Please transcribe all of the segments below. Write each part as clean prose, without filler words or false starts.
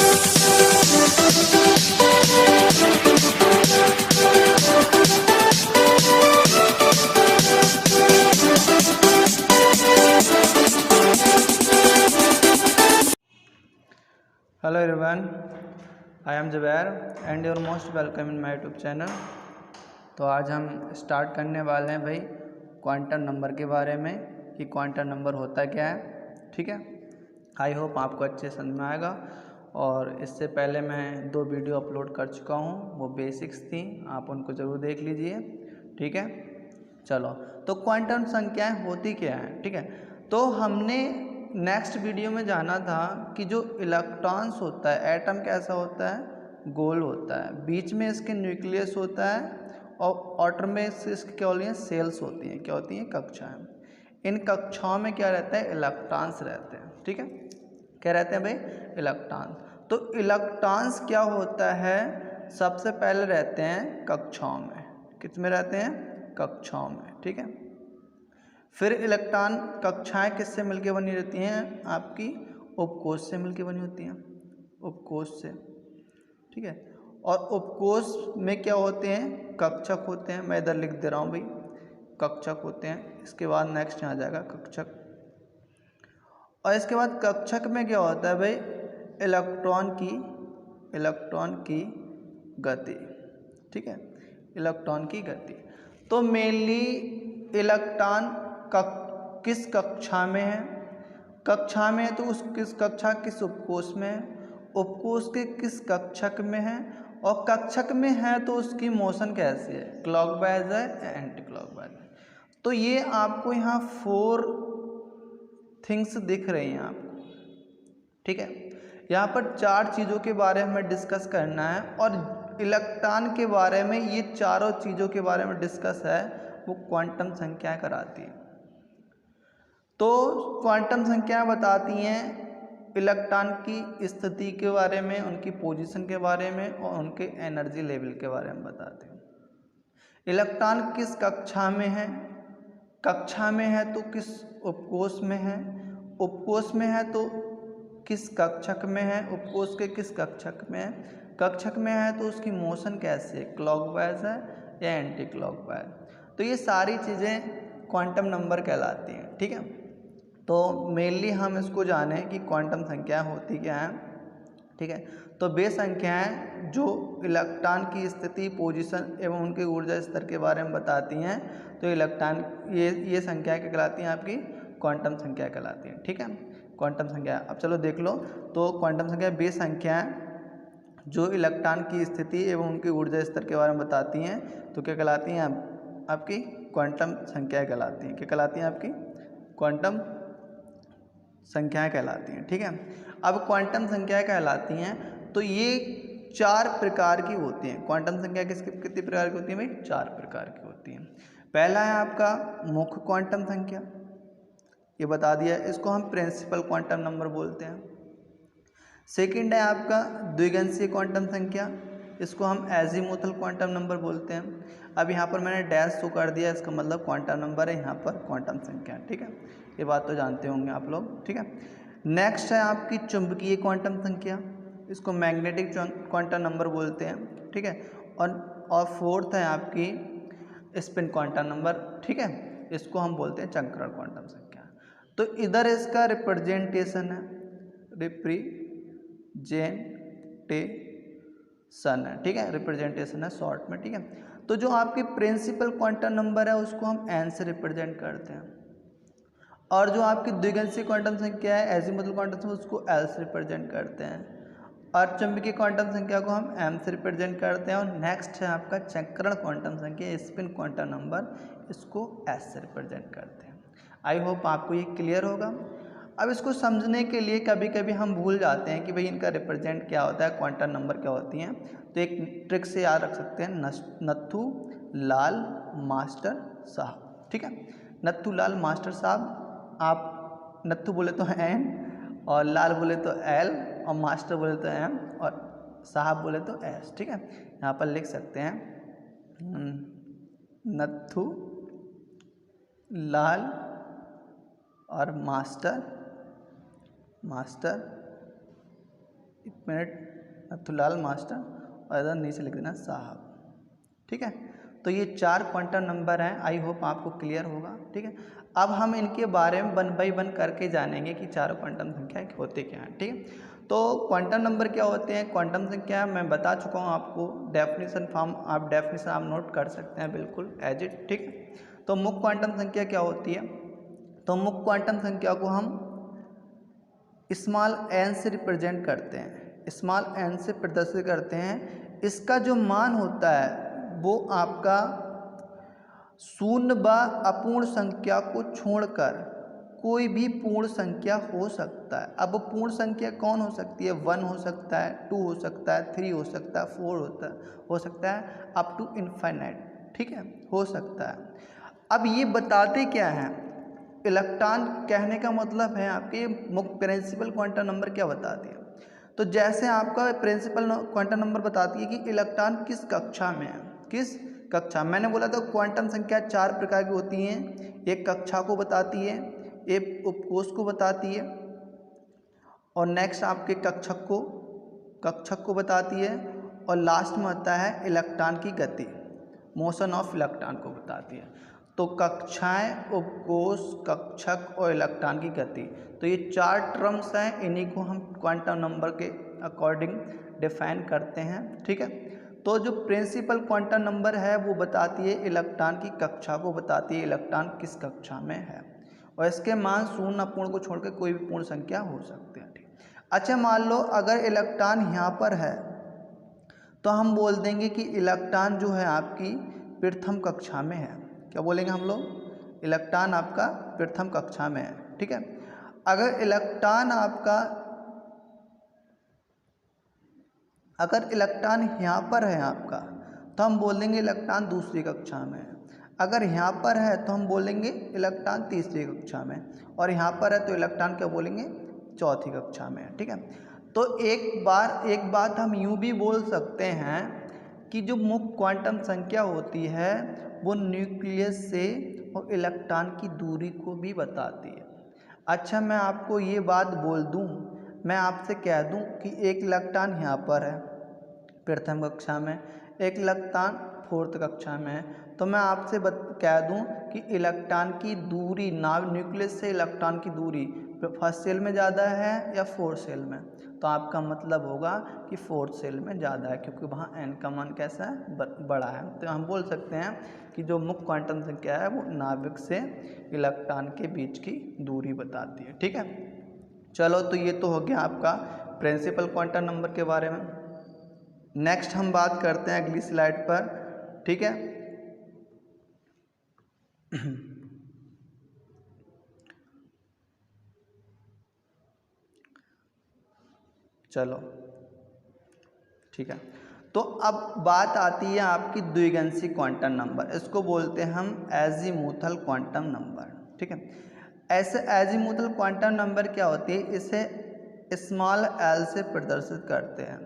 Hello everyone, I am Zubair and your most welcome in my YouTube channel. तो आज हम start करने वाले हैं भाई क्वांटम नंबर के बारे में कि क्वांटम नंबर होता क्या है। ठीक है, आई होप आपको अच्छे समझ में आएगा। और इससे पहले मैं 2 वीडियो अपलोड कर चुका हूँ, वो बेसिक्स थी, आप उनको ज़रूर देख लीजिए। ठीक है, चलो। तो क्वांटम संख्याएं होती क्या है, ठीक है। तो हमने नेक्स्ट वीडियो में जाना था कि जो इलेक्ट्रॉन्स होता है, एटम कैसा होता है, गोल होता है, बीच में इसके न्यूक्लियस होता है और आउटर में इसके क्या होती हैं, सेल्स होती हैं, क्या होती हैं, कक्षाएं। इन कक्षाओं में क्या रहता है, इलेक्ट्रॉन्स रहते हैं। ठीक है, क्या रहते हैं भाई, इलेक्ट्रॉन। तो इलेक्ट्रॉन्स क्या होता है, सबसे पहले रहते हैं कक्षाओं में। किस में रहते हैं, कक्षाओं में। ठीक है, फिर इलेक्ट्रॉन कक्षाएं किससे मिलकर बनी रहती हैं, आपकी उपकोष से मिलकर बनी होती हैं, उपकोष से। ठीक है, और उपकोष में क्या होते हैं, कक्षक होते हैं। मैं इधर लिख दे रहा हूँ भाई, कक्षक होते हैं। इसके बाद नेक्स्ट यहाँ जाएगा कक्षक, और इसके बाद कक्षक में क्या होता है भाई, इलेक्ट्रॉन की गति। ठीक है, इलेक्ट्रॉन की गति। तो मेनली इलेक्ट्रॉन किस कक्षा में है, कक्षा में है तो उस किस कक्षा, किस उपकोष में है, उपकोष के किस कक्षक में है, और कक्षक में है तो उसकी मोशन कैसी है, क्लॉकवाइज है या एंटी क्लॉकवाइज है। तो ये आपको यहाँ 4 थिंग्स दिख रही हैं आपको। ठीक है, यहाँ पर 4 चीज़ों के बारे में डिस्कस करना है, और इलेक्ट्रॉन के बारे में ये चारों चीज़ों के बारे में डिस्कस है, वो क्वांटम संख्याएं कराती हैं। तो क्वांटम संख्याएं बताती हैं इलेक्ट्रॉन की स्थिति के बारे में, उनकी पोजीशन के बारे में, और उनके एनर्जी लेवल के बारे में बताते हैं। इलेक्ट्रॉन किस कक्षा में है, कक्षा में है तो किस उपकोष में है, उपकोष में है तो किस कक्षक में है, उपकोष के किस कक्षक में है, कक्षक में है तो उसकी मोशन कैसे है, क्लॉकवाइज है या एंटी क्लॉकवाइज। तो ये सारी चीज़ें क्वांटम नंबर कहलाती हैं। ठीक है, तो मेनली हम इसको जाने कि क्वांटम संख्याएं होती क्या हैं। ठीक है, तो वे संख्याएं जो इलेक्ट्रॉन की स्थिति, पोजीशन एवं उनके ऊर्जा स्तर के बारे में बताती हैं, तो इलेक्ट्रॉन ये संख्या क्या कहलाती हैं, आपकी क्वांटम संख्या कहलाती हैं। ठीक है, क्वांटम संख्या। अब चलो देख लो, तो क्वांटम संख्या वे संख्याएं जो इलेक्ट्रॉन की स्थिति एवं उनके ऊर्जा स्तर के बारे में बताती हैं, तो क्या कहलाती हैं, आपकी क्वांटम संख्या कहलाती हैं। क्या कहलाती हैं, आपकी क्वांटम संख्याएं कहलाती हैं। ठीक है, अब क्वांटम संख्याएं कहलाती हैं तो ये 4 प्रकार की होती हैं। क्वांटम संख्या कितनी प्रकार की होती है भाई, 4 प्रकार की होती हैं। पहला है आपका मुख्य क्वांटम संख्या, ये बता दिया, इसको हम प्रिंसिपल क्वांटम नंबर बोलते हैं। सेकंड है आपका द्विगंशीय क्वांटम संख्या, इसको हम एजीमुथल क्वांटम नंबर बोलते हैं। अब यहाँ पर मैंने डैश शो कर दिया, इसका मतलब क्वांटम नंबर है, यहाँ पर क्वांटम संख्या। ठीक है, ये बात तो जानते होंगे आप लोग। ठीक है, नेक्स्ट है आपकी चुंबकीय क्वांटम संख्या, इसको मैग्नेटिक क्वांटम नंबर बोलते हैं। ठीक है, और फोर्थ है आपकी स्पिन क्वांटम नंबर। ठीक है, इसको हम बोलते हैं चंक्रण क्वांटम संख्या। तो इधर इसका रिप्रेजेंटेशन है, रिप्रेजेंटेशन है। ठीक है, रिप्रेजेंटेशन है शॉर्ट में। ठीक है, तो जो आपकी प्रिंसिपल क्वांटम नंबर है उसको हम एन से रिप्रेजेंट करते हैं, और जो आपकी द्विगंशीय क्वांटम संख्या है, एजीमुथल क्वांटम संख्या, उसको एल से रिप्रेजेंट करते हैं, और चुंबकीय क्वांटम संख्या को हम एम से रिप्रेजेंट करते हैं। और नेक्स्ट है आपका चक्रण क्वांटम संख्या, स्पिन क्वांटम नंबर, इसको एस से रिप्रेजेंट करते हैं। आई होप आपको ये क्लियर होगा। अब इसको समझने के लिए कभी कभी हम भूल जाते हैं कि भाई इनका रिप्रेजेंट क्या होता है, क्वांटम नंबर क्या होती हैं। तो एक ट्रिक से याद रख सकते हैं, नत्थू लाल मास्टर साहब। ठीक है, नत्थू लाल मास्टर साहब, आप नत्थू बोले तो एन, और लाल बोले तो एल, और मास्टर बोले तो एम, और साहब बोले तो एस। ठीक है, यहाँ पर लिख सकते हैं नत्थू लाल और मास्टर एक मिनट, नथुलाल मास्टर और इधर नीचे लिख देना साहब। ठीक है, तो ये 4 क्वांटम नंबर हैं। आई होप आपको क्लियर होगा। ठीक है, अब हम इनके बारे में 1 बाई 1 करके जानेंगे कि 4 क्वांटम संख्या होते क्या हैं। ठीक है, तो क्वांटम नंबर क्या होते हैं, क्वांटम संख्या मैं बता चुका हूँ आपको, डेफिनेशन फॉर्म आप डेफिनेशन आप नोट कर सकते हैं बिल्कुल एज इट। ठीक है, तो मुख्य क्वांटम संख्या क्या होती है, तो मुख्य क्वांटम संख्या को हम स्मॉल एन से रिप्रेजेंट करते हैं, स्मॉल एन से प्रदर्शित करते हैं। इसका जो मान होता है वो आपका शून्य व अपूर्ण संख्या को छोड़कर कोई भी पूर्ण संख्या हो सकता है। अब पूर्ण संख्या कौन हो सकती है, 1 हो सकता है, 2 हो सकता है, 3 हो सकता है, 4 हो सकता है, अप टू इन्फाइनाइट। ठीक है, हो सकता है। अब ये बताते क्या हैं, इलेक्ट्रॉन कहने का मतलब है आपके मुख्य प्रिंसिपल क्वांटम नंबर क्या बताती है। तो जैसे आपका प्रिंसिपल क्वांटम नंबर बताती है कि इलेक्ट्रॉन किस कक्षा में है, किस कक्षा। मैंने बोला था क्वांटम संख्या 4 प्रकार की होती हैं, एक कक्षा को बताती है, एक उपकोष को बताती है, और नेक्स्ट आपके कक्षक को बताती है, और लास्ट में आता है इलेक्ट्रॉन की गति, मोशन ऑफ इलेक्ट्रॉन को बताती है। तो कक्षाएं, उपकोष, कक्षक और इलेक्ट्रॉन की गति, तो ये 4 टर्म्स हैं, इन्हीं को हम क्वांटम नंबर के अकॉर्डिंग डिफाइन करते हैं। ठीक है, तो जो प्रिंसिपल क्वांटम नंबर है वो बताती है इलेक्ट्रॉन की कक्षा को बताती है, इलेक्ट्रॉन किस कक्षा में है, और इसके मान शून्य अपूर्ण को छोड़कर कोई भी पूर्ण संख्या हो सकती है। ठीक, अच्छा मान लो अगर इलेक्ट्रॉन यहाँ पर है तो हम बोल देंगे कि इलेक्ट्रॉन जो है आपकी प्रथम कक्षा में है। क्या बोलेंगे हम लोग, इलेक्ट्रॉन आपका प्रथम कक्षा में है। ठीक है, अगर इलेक्ट्रॉन यहाँ पर है आपका, तो हम बोलेंगे इलेक्ट्रॉन दूसरी कक्षा में है। अगर यहाँ पर है तो हम बोलेंगे इलेक्ट्रॉन तीसरी कक्षा में, और यहाँ पर है तो इलेक्ट्रॉन क्या बोलेंगे, चौथी कक्षा में। ठीक है, तो एक बात हम यूँ भी बोल सकते हैं कि जो मुख्य क्वांटम संख्या होती है वो न्यूक्लियस से और इलेक्ट्रॉन की दूरी को भी बताती है। अच्छा, मैं आपको ये बात बोल दूं, मैं आपसे कह दूं कि एक इलेक्ट्रॉन यहाँ पर है प्रथम कक्षा में, एक इलेक्ट्रॉन 4th कक्षा में है, तो मैं आपसे कह दूं कि इलेक्ट्रॉन की दूरी न्यूक्लियस से इलेक्ट्रॉन की दूरी फर्स्ट सेल में ज़्यादा है या 4th सेल में, तो आपका मतलब होगा कि 4th सेल में ज़्यादा है, क्योंकि वहाँ n का मान कैसा है, बड़ा है। तो हम बोल सकते हैं कि जो मुख्य क्वांटम संख्या है वो नाभिक से इलेक्ट्रॉन के बीच की दूरी बताती है। ठीक है, चलो तो ये तो हो गया आपका प्रिंसिपल क्वांटम नंबर के बारे में। नेक्स्ट हम बात करते हैं अगली स्लाइड पर। ठीक है, चलो ठीक है, तो अब बात आती है आपकी द्विगंशी क्वांटम नंबर, इसको बोलते हैं हम एजीमुथल क्वांटम नंबर। ठीक है, ऐसे एजीमुथल क्वांटम नंबर क्या होती है, इसे स्मॉल एल से प्रदर्शित करते हैं।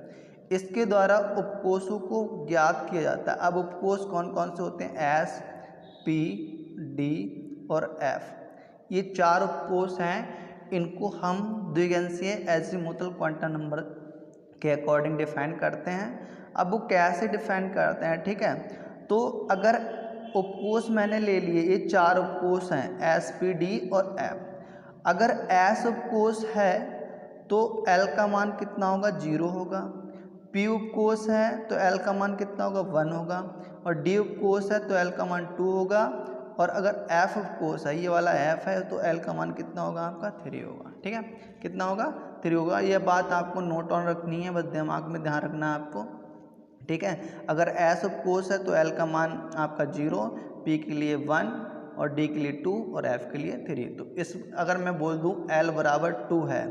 इसके द्वारा उपकोषों को ज्ञात किया जाता है। अब उपकोष कौन कौन से होते हैं, एस, पी, डी और एफ, ये 4 उपकोष हैं। इनको हम द्विगंशीय एजीमुथल क्वांटम नंबर के अकॉर्डिंग डिफाइन करते हैं। अब वो कैसे डिफाइन करते हैं, ठीक है, तो अगर उपकोष मैंने ले लिए, ये 4 उपकोष हैं, एस, पी, डी और एफ। अगर एस उपकोष है तो एल का मान कितना होगा, 0 होगा। पी उपकोष है तो एल का मान कितना होगा, 1 होगा। और डी उपकोष है तो एल का मान 2 होगा। और अगर एफ उपकोष है, ये वाला एफ है, तो एल का मान कितना होगा आपका, 3 होगा। ठीक है, कितना होगा, 3 होगा। यह बात आपको नोट ऑन रखनी है, बस दिमाग में ध्यान रखना है आपको। ठीक है, अगर एस उपकोष है तो एल का मान आपका 0, पी के लिए 1 और डी के लिए 2 और एफ के लिए 3। तो इस अगर मैं बोल दूं एल बराबर 2 है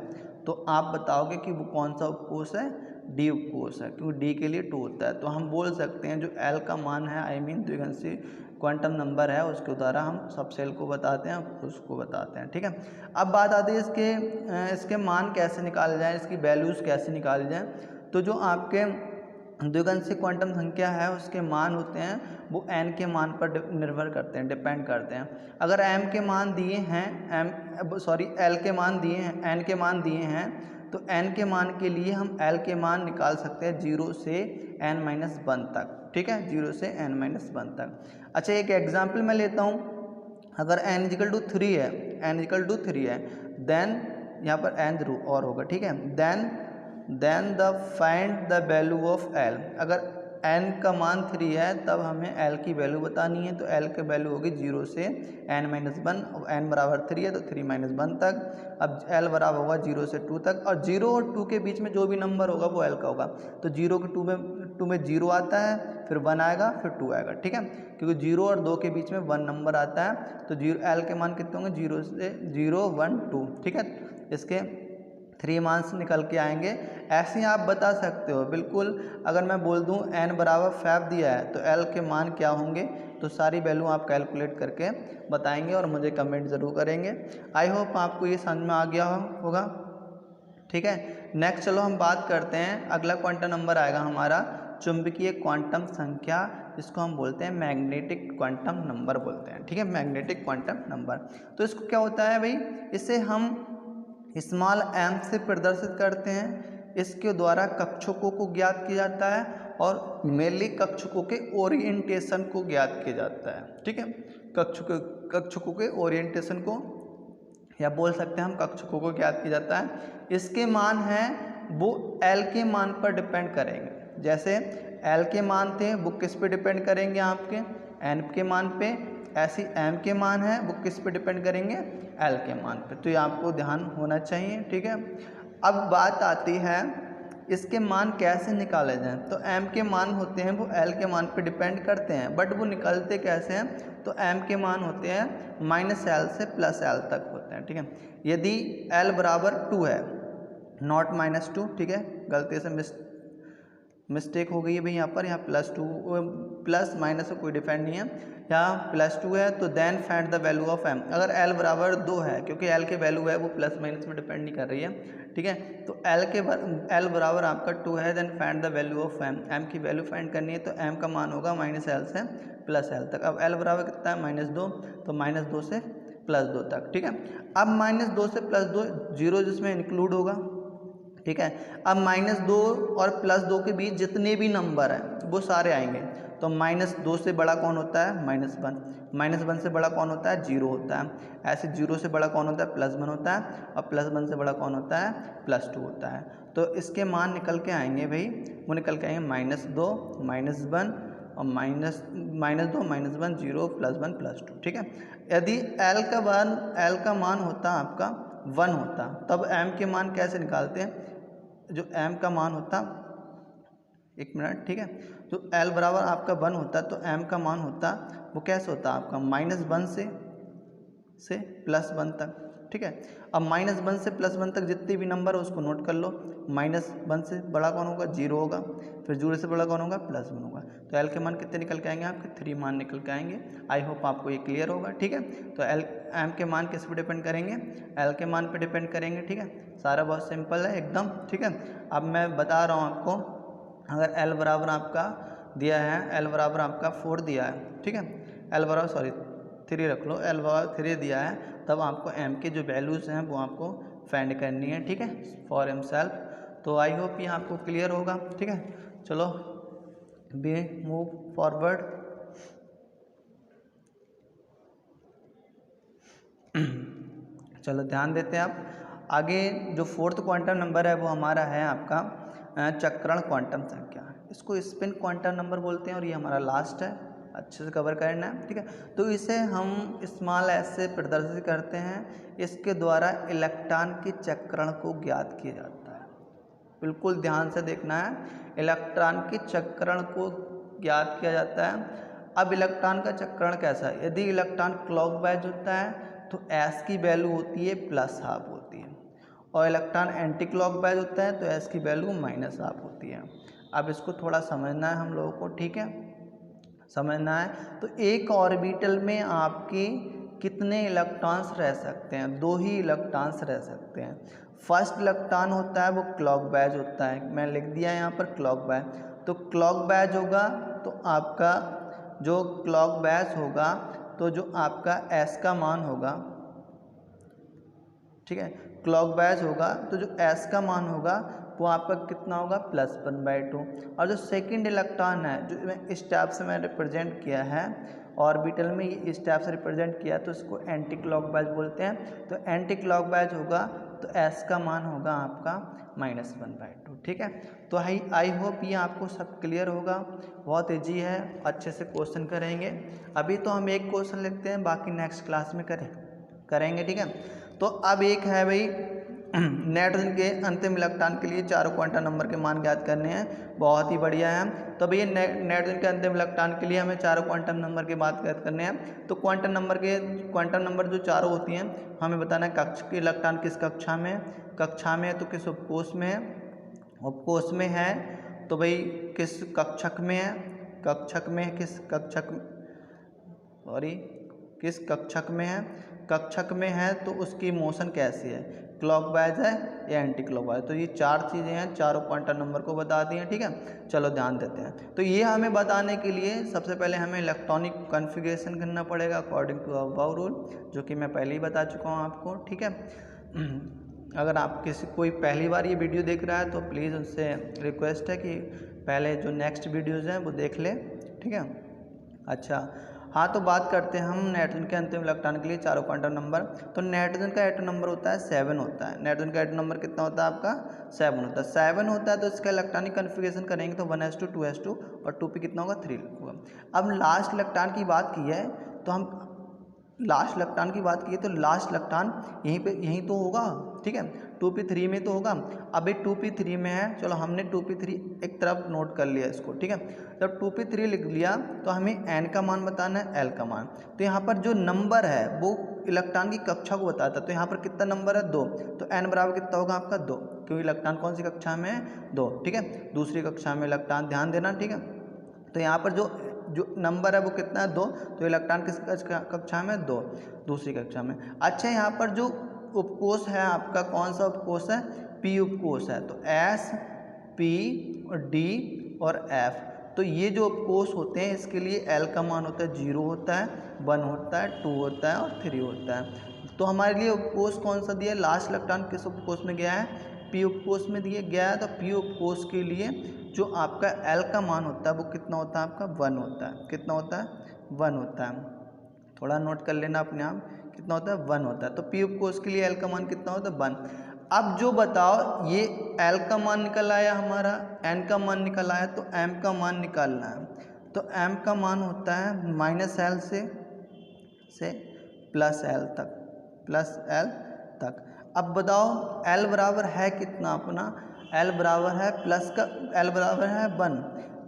तो आप बताओगे कि वो कौन सा उपकोष है, डी उपकोष है, क्योंकि डी के लिए 2 होता है। तो हम बोल सकते हैं जो एल का मान है, आई मीन द्विगंशी क्वांटम नंबर है, उसके द्वारा हम सब सेल को बताते हैं, उसको बताते हैं। ठीक है, अब बात आती है इसके मान कैसे निकाले जाएँ, इसकी वैल्यूज़ कैसे निकाली जाएँ। तो जो आपके द्विगंशी क्वांटम संख्या है उसके मान होते हैं वो n के मान पर निर्भर करते हैं, डिपेंड करते हैं। अगर m के मान दिए हैं, l के मान दिए हैं, n के मान दिए हैं, तो n के मान के लिए हम l के मान निकाल सकते हैं 0 से n-1 तक, ठीक है, 0 से n-1 तक। अच्छा एक एग्जाम्पल मैं लेता हूँ, अगर n = 3 है, n = 3 है, देन यहाँ पर n जरूर और होगा, ठीक है, then the find the value of l। अगर n का मान 3 है तब हमें l की वैल्यू बतानी है, तो l की वैल्यू होगी 0 से n-1, n बराबर 3 है तो 3-1 तक। अब l बराबर होगा 0 से 2 तक, और 0 और 2 के बीच में जो भी नंबर होगा वो l का होगा। तो 0 के 2 में 0 आता है, फिर 1 आएगा, फिर 2 आएगा, ठीक है, क्योंकि 0 और 2 के बीच में 1 नंबर आता है। तो l के मान कितने होंगे, 0 से 0, 1, 2, ठीक है, इसके 3 मार्क्स निकल के आएंगे। ऐसे ही आप बता सकते हो बिल्कुल। अगर मैं बोल दूं n बराबर 5 दिया है तो l के मान क्या होंगे, तो सारी वैल्यू आप कैलकुलेट करके बताएंगे और मुझे कमेंट ज़रूर करेंगे। आई होप आपको ये समझ में आ गया होगा, ठीक है। नेक्स्ट चलो हम बात करते हैं, अगला क्वांटम नंबर आएगा हमारा चुंबकीय क्वांटम संख्या, जिसको हम बोलते हैं मैग्नेटिक क्वांटम नंबर बोलते हैं, ठीक है, मैग्नेटिक क्वांटम नंबर। तो इसको क्या होता है भाई, इसे हम स्मॉल m से प्रदर्शित करते हैं। इसके द्वारा कक्षकों को ज्ञात किया जाता है और मेनली कक्षकों के ओरिएंटेशन को ज्ञात किया जाता है, ठीक है, कक्षकों के ओरिएंटेशन को, या बोल सकते हैं हम कक्षकों को ज्ञात किया जाता है। इसके मान हैं वो l के मान पर डिपेंड करेंगे। जैसे l के मान थे वो किस पे डिपेंड करेंगे, आपके n के मान पे, ऐसी m के मान है वो किस पे डिपेंड करेंगे, l के मान पे। तो ये आपको ध्यान होना चाहिए, ठीक है। अब बात आती है इसके मान कैसे निकाले जाएं। तो m के मान होते हैं वो l के मान पे डिपेंड करते हैं, बट वो निकलते कैसे हैं, तो m के मान होते हैं -l से +l तक होते हैं, ठीक है। यदि l बराबर 2 है, नॉट -2, ठीक है, गलती से मिस्टेक हो गई है भाई यहाँ पर, यहाँ +2 प्लस माइनस कोई डिफेंड नहीं है, यहाँ +2 है, तो then find the value of m। अगर l बराबर 2 है, क्योंकि l के वैल्यू है वो प्लस माइनस में डिपेंड नहीं कर रही है, ठीक है, तो l बराबर आपका 2 है, then find the value of m। m की वैल्यू फाइंड करनी है तो m का मान होगा -l से +l तक। अब l बराबर कितना है, -2, तो -2 से +2 तक, ठीक है। अब -2 से +2 0 जिसमें इंक्लूड होगा, ठीक है। अब -2 और +2 के बीच जितने भी नंबर हैं वो सारे आएंगे। तो -2 से बड़ा कौन होता है, -1, -1 से बड़ा कौन होता है, 0 होता है। ऐसे 0 से बड़ा कौन होता है, +1 होता है, और +1 से बड़ा कौन होता है, +2 होता है। तो इसके मान निकल के आएंगे भाई, वो निकल के आएंगे -2, -1 और -2, -1, 0, +1, +2, ठीक है। यदि l का मान होता आपका 1 होता, तब m के मान कैसे निकालते हैं, जो m का मान होता, एक मिनट, ठीक है, तो l बराबर आपका 1 होता तो m का मान होता वो कैसे होता आपका -1 से +1 तक, ठीक है। अब -1 से +1 तक जितने भी नंबर है उसको नोट कर लो। -1 से बड़ा कौन होगा, 0 होगा, फिर 0 से बड़ा कौन होगा, +1 होगा। तो l के मान कितने निकल के आएंगे, आपके 3 मान निकल के आएंगे। आई होप आपको ये क्लियर होगा, ठीक है। तो m के मान किस पे डिपेंड करेंगे, l के मान पे डिपेंड करेंगे, ठीक है। सारा बहुत सिंपल है एकदम, ठीक है। अब मैं बता रहा हूँ आपको, अगर l बराबर आपका दिया है, l बराबर आपका 4 दिया है, ठीक है, l बराबर 3 रख लो, l बराबर 3 दिया है, तब आपको m के जो वैल्यूज़ हैं वो आपको फाइंड करनी है, ठीक है, फॉर हिमसेल्फ। तो आई होप ये आपको क्लियर होगा, ठीक है। चलो बी मूव फॉरवर्ड। चलो ध्यान देते हैं आप आगे। जो 4th क्वांटम नंबर है वो हमारा है आपका चक्रण क्वांटम संख्या। इसको स्पिन क्वांटम नंबर बोलते हैं और ये हमारा लास्ट है, अच्छे से कवर करना है, ठीक है। तो इसे हम स्मॉल s से प्रदर्शित करते हैं। इसके द्वारा इलेक्ट्रॉन के चक्रण को ज्ञात किया जाता है। बिल्कुल ध्यान से देखना है, इलेक्ट्रॉन के चक्रण को ज्ञात किया जाता है। अब इलेक्ट्रॉन का चक्रण कैसा है, यदि इलेक्ट्रॉन क्लॉकवाइज होता है तो s की वैल्यू होती है +½ होती है, और इलेक्ट्रॉन एंटी क्लॉकवाइज होता है तो s की वैल्यू -½ होती है। अब इसको थोड़ा समझना है हम लोगों को, ठीक है, समझना है। तो एक ऑर्बिटल में आपके कितने इलेक्ट्रॉन्स रह सकते हैं, 2 ही इलेक्ट्रॉन्स रह सकते हैं। फर्स्ट इलेक्ट्रॉन होता है वो क्लॉकवाइज होता है, मैं लिख दिया यहाँ पर क्लॉकवाइज। तो क्लॉकवाइज होगा तो आपका जो क्लॉकवाइज होगा तो जो आपका s का मान होगा, ठीक है, क्लॉकवाइज होगा तो जो एस का मान होगा वो आपका कितना होगा +1/2। और जो सेकंड इलेक्ट्रॉन है जो स्टेप से मैं रिप्रेजेंट किया है ऑर्बिटल में, ये स्टेप से रिप्रेजेंट किया तो इसको एंटी क्लॉकवाइज बोलते हैं। तो एंटी क्लॉकवाइज होगा तो एस का मान होगा आपका -1/2। ठीक है, तो आई होप ये आपको सब क्लियर होगा। बहुत ईजी है, अच्छे से क्वेश्चन करेंगे। अभी तो हम एक क्वेश्चन लिखते हैं, बाकी नेक्स्ट क्लास में करेंगे। ठीक है, तो अब एक है भाई नाइट्रोजन के अंतिम इलेक्ट्रॉन के लिए चारों क्वांटम नंबर के मान ज्ञात करने हैं। बहुत ही बढ़िया है। तो भैया नाइट्रोजन के अंतिम इलेक्ट्रॉन के लिए हमें चारों क्वांटम नंबर के बात ज्ञात करने हैं। तो क्वांटम नंबर जो चारों होती हैं हमें बताना है कक्ष के इलेक्ट्रॉन किस कक्षा में है तो किस उपकोष में है, उपकोष में है तो भाई किस कक्षक में है, किस कक्षक में है तो उसकी मोशन कैसी है, क्लॉकवाइज है या एंटी क्लॉकवाइज। तो ये चार चीज़ें हैं, चारों क्वांटम नंबर को बता दी हैं। ठीक है, चलो ध्यान देते हैं। तो ये हमें बताने के लिए सबसे पहले हमें इलेक्ट्रॉनिक कॉन्फ़िगरेशन करना पड़ेगा अकॉर्डिंग टू अबव रूल, जो कि मैं पहले ही बता चुका हूँ आपको। ठीक है, अगर आप कोई पहली बार ये वीडियो देख रहा है तो प्लीज़ उनसे रिक्वेस्ट है कि पहले जो नेक्स्ट वीडियोज़ हैं वो देख ले। ठीक है, अच्छा हाँ, तो बात करते हैं हम नाइट्रोजन के अंतिम इलेक्ट्रॉन के लिए चारों क्वांटम नंबर। तो नाइट्रोजन का एटम नंबर होता है 7 होता है। नाइट्रोजन का एटम नंबर कितना होता है आपका 7 होता है। 7 होता है तो इसका इलेक्ट्रॉनिक कन्फिगरेशन करेंगे तो 1s2 2s2 और 2p कितना होगा 3 होगा। अब लास्ट इलेक्ट्रॉन की बात की है तो हम लास्ट इलेक्ट्रॉन तो लास्ट इलेक्ट्रॉन यहीं तो होगा। ठीक है, 2p3 में तो होगा। अभी 2p3 में है, चलो हमने 2p3 एक तरफ नोट कर लिया इसको। ठीक है, जब 2p3 लिख लिया तो हमें n का मान बताना है, l का मान। तो यहाँ पर जो नंबर है वो इलेक्ट्रॉन की कक्षा को बताता है। तो यहाँ पर कितना नंबर है 2, तो n बराबर कितना होगा आपका 2, क्योंकि इलेक्ट्रॉन कौन सी कक्षा में है 2। ठीक है, दूसरी कक्षा में इलेक्ट्रॉन, ध्यान देना। ठीक है, तो यहाँ पर जो नंबर है वो कितना है 2, तो इलेक्ट्रॉन किस कक्षा में 2, दूसरी कक्षा में। अच्छा, यहाँ पर जो उपकोष है आपका कौन सा उपकोष है, p उपकोष है। तो S, P और D और F, तो ये जो उपकोष होते हैं इसके लिए L का मान होता है 0 होता है, 1 होता है, 2 होता है और 3 होता है। तो हमारे लिए उपकोष कौन सा दिया है, लास्ट इलेक्ट्रॉन किस उपकोष में गया है, P उपकोष में दिया गया है। तो P उपकोष के लिए जो आपका L का मान होता है वो कितना होता है आपका 1 होता है। कितना होता है 1 होता है, थोड़ा नोट कर लेना अपने आप, कितना होता है 1 होता है। तो P उपकोष के लिए L का मान कितना होता है 1। अब जो बताओ ये L का मान निकल आया हमारा, N का मान निकल आया, तो M का मान निकालना है। तो M का मान होता है -L से +L तक। अब बताओ L बराबर है कितना अपना, L बराबर है L बराबर है 1।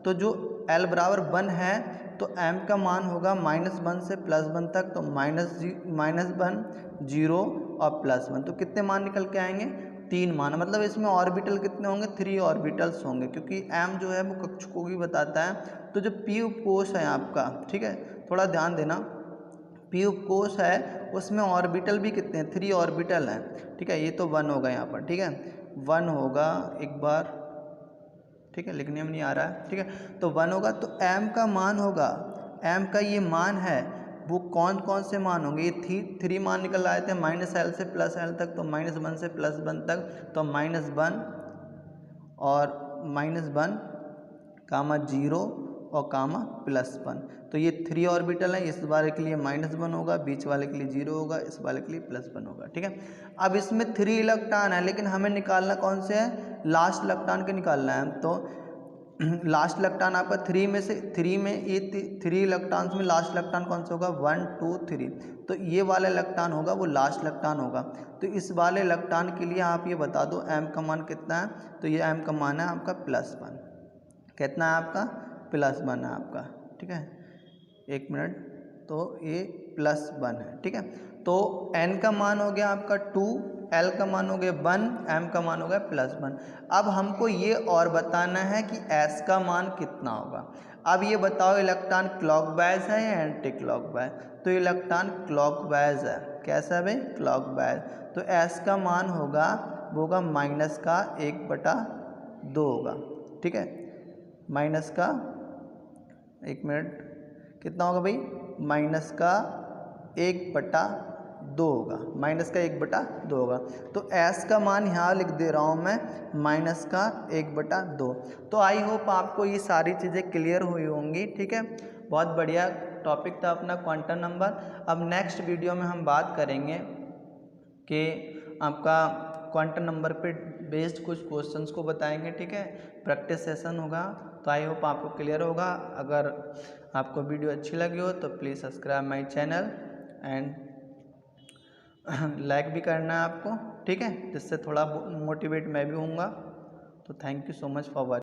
तो जो L बराबर 1 है तो M का मान होगा -1 से +1 तक। तो -1 0 और +1, तो कितने मान निकल के आएंगे 3 मान। मतलब इसमें ऑर्बिटल कितने होंगे 3 ऑर्बिटल्स होंगे, क्योंकि M जो है वो कक्षकों की बताता है। तो जो P उपकोष है आपका, ठीक है, थोड़ा ध्यान देना, P उपकोष है उसमें ऑर्बिटल भी कितने हैं 3 ऑर्बिटल हैं। ठीक है, ये तो 1 होगा यहाँ पर। ठीक है, 1 होगा एक बार, ठीक है, लिखने में नहीं आ रहा है। ठीक है, तो 1 होगा। तो M का मान होगा, M का ये मान है वो कौन कौन से मान होंगे, ये 3 मान निकल आए थे -L से +L तक। तो -1 से +1 तक, तो -1 और -1 कामा 0 और कामा +1। तो ये 3 ऑर्बिटल हैं, इस वाले के लिए -1 होगा, बीच वाले के लिए 0 होगा, इस वाले के लिए +1 होगा। ठीक है, अब इसमें 3 इलेक्ट्रॉन है, लेकिन हमें निकालना कौन से है, लास्ट इलेक्ट्रॉन के निकालना है। तो लास्ट इलेक्ट्रॉन आपका 3 में ये 3 इलेक्ट्रॉन्स में लास्ट इलेक्ट्रॉन कौन सा होगा 1 2 3। तो ये वाला इलेक्ट्रॉन होगा वो लास्ट इलेक्ट्रॉन होगा। तो इस वाले इलेक्ट्रॉन के लिए आप ये बता दो M का मान कितना है। तो ये M का मान है आपका +1। कितना है आपका +1 है आपका। ठीक है, 1 मिनट, तो ये +1 है। ठीक है, तो N का मान हो गया आपका 2, L का मान हो गया 1, M का मान हो गया +1। अब हमको ये और बताना है कि S का मान कितना होगा। अब ये बताओ इलेक्ट्रॉन क्लॉकवाइज है या एंटी क्लॉकवाइज। तो इलेक्ट्रॉन क्लॉकवाइज है। कैसा है भाई, क्लॉकवाइज। तो S का मान होगा वो होगा -1/2 होगा। ठीक है, माइनस का 1 मिनट कितना होगा भाई, -1/2 2 होगा, माइनस का 1/2 होगा। तो s का मान यहाँ लिख दे रहा हूँ मैं, माइनस का 1/2। तो आई होप आपको ये सारी चीज़ें क्लियर हुई होंगी, ठीक है। बहुत बढ़िया टॉपिक था अपना क्वांटम नंबर। अब नेक्स्ट वीडियो में हम बात करेंगे कि आपका क्वांटम नंबर पे बेस्ड कुछ क्वेश्चंस को बताएंगे, ठीक है। प्रैक्टिस सेशन होगा। तो आई होप आपको क्लियर होगा। अगर आपको वीडियो अच्छी लगी हो तो please subscribe my channel and like भी करना है आपको, ठीक है, जिससे थोड़ा मोटिवेट मैं भी होऊंगा। तो thank you so much for watching.